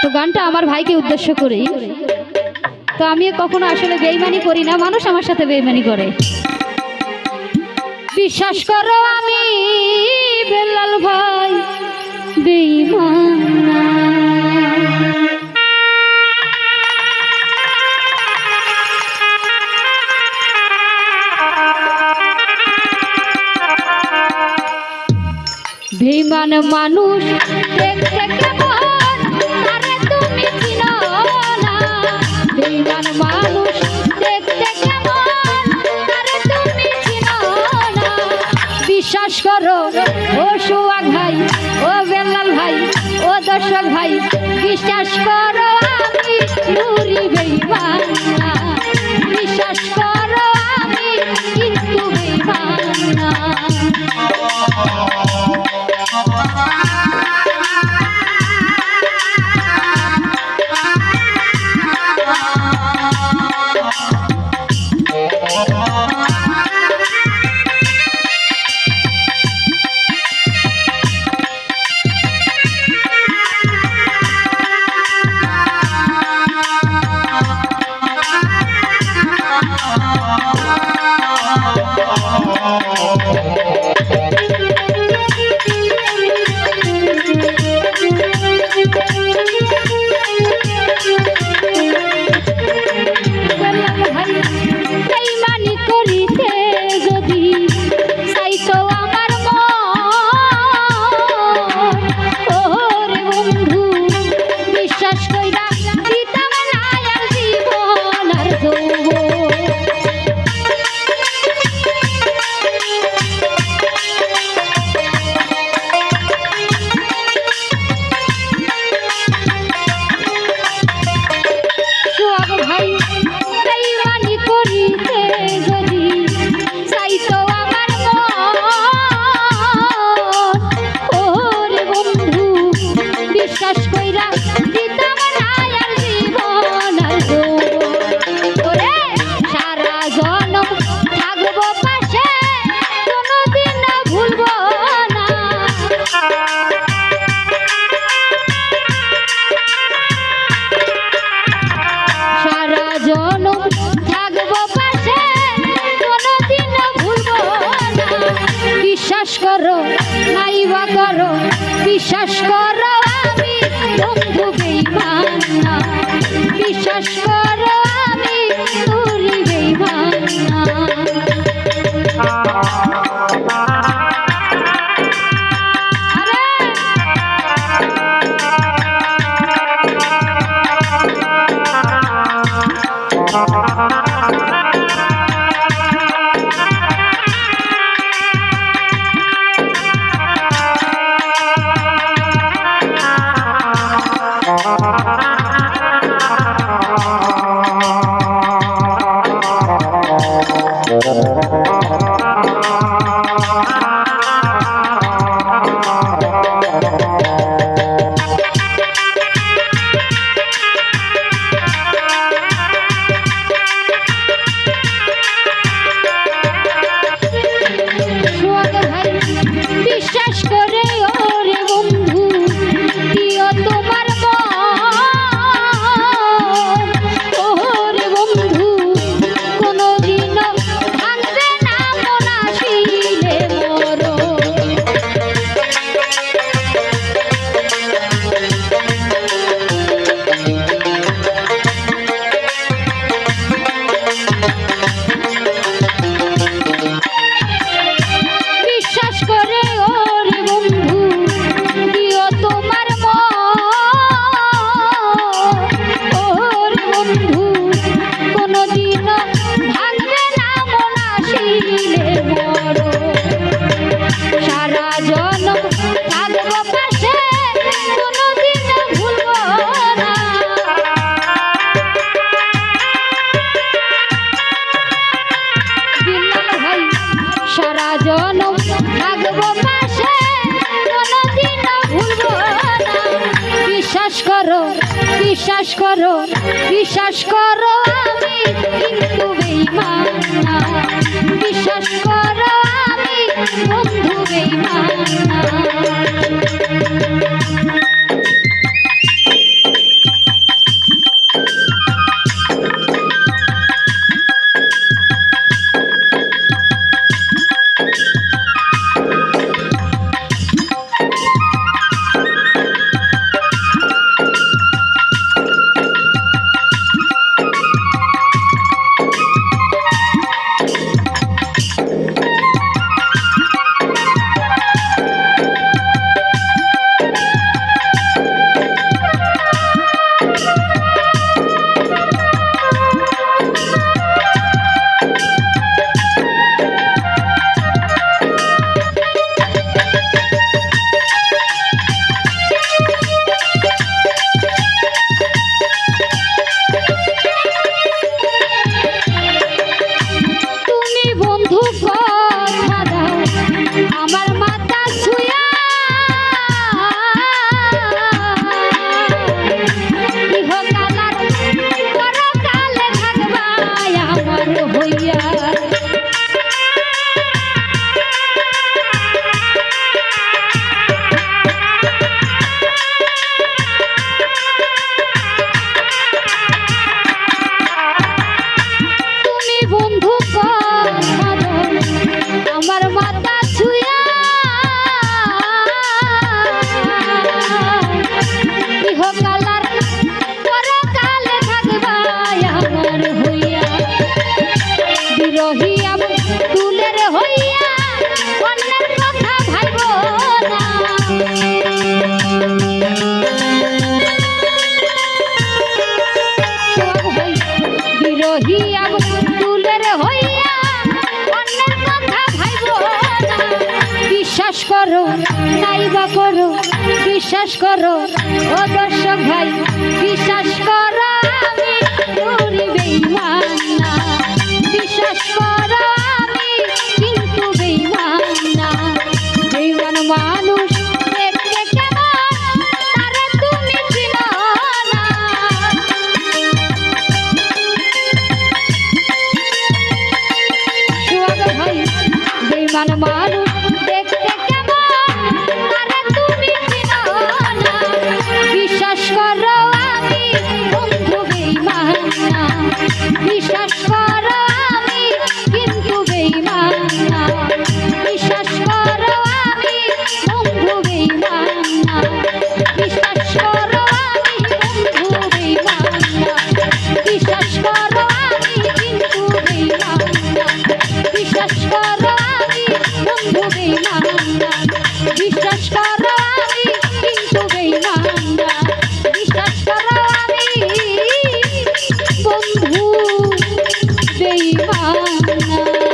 তো গানটা আমার ভাইকে উদ্দেশ্য করেই। তো আমি কখনো আসলে বেইমানি করি না, মানুষ আমার সাথে বেইমানি করে। বিশ্বাস করো আমি বেলাল ভাই বেইমান না। বেইমান মানুষ দেখতে কেমন আরে তুমি চিনো না। বেইমান মানুষ দেখতে কেমন আরে তুমি চিনো না। বিশ্বাস করো ও সোহাগ ভাই, ও বেলাল ভাই, ও দর্শক ভাই, বিশ্বাস করো আমি নুরি বেইমান না। বিশ্বাস করো আমি কিন্তু বেইমান না। বিশ্বাস করো নাইবা করো, বিশ্বাস করো আমি বন্ধু বেইমান না। বিশ্বাস করো আমি নুরি বেইমান না। বিশ্বাস করো, বিশ্বাস করো আমি কিন্তু বেঈমান না। বিশ্বাস করো আমি বন্ধু বেঈমান না। করো নাইবা করো বিশ্বাস করো ও দর্শক ভাই বিশ্বাস করো আমি করি বেঈমান না বিশ্বাস করো আমি কিন্তু বেঈমান না বেঈমান মানুষ দেখতে কেমন তারে তুমি চিনো না সোহাগ ভাই বেঈমান মানুষ দেখতে কেমন তারে তুমি চিনো না বিশ্বাস করো আমি বন্ধু বেঈমান না বিশ্বাস করো আমি কিন্তু বেঈমান না বিশ্বাস করো আমি বন্ধু বেঈমান না বিশ্বাস করো আমি বন্ধু বেঈমান না বিশ্বাস করো আমি কিন্তু বেঈমান না বিশ্বাস করো আমি বন্ধু বেঈমান না বিশ্বাস করো আমি কিন্তু বেঈমান না বিশ্বাস করো আমি বন্ধু বেঈমান না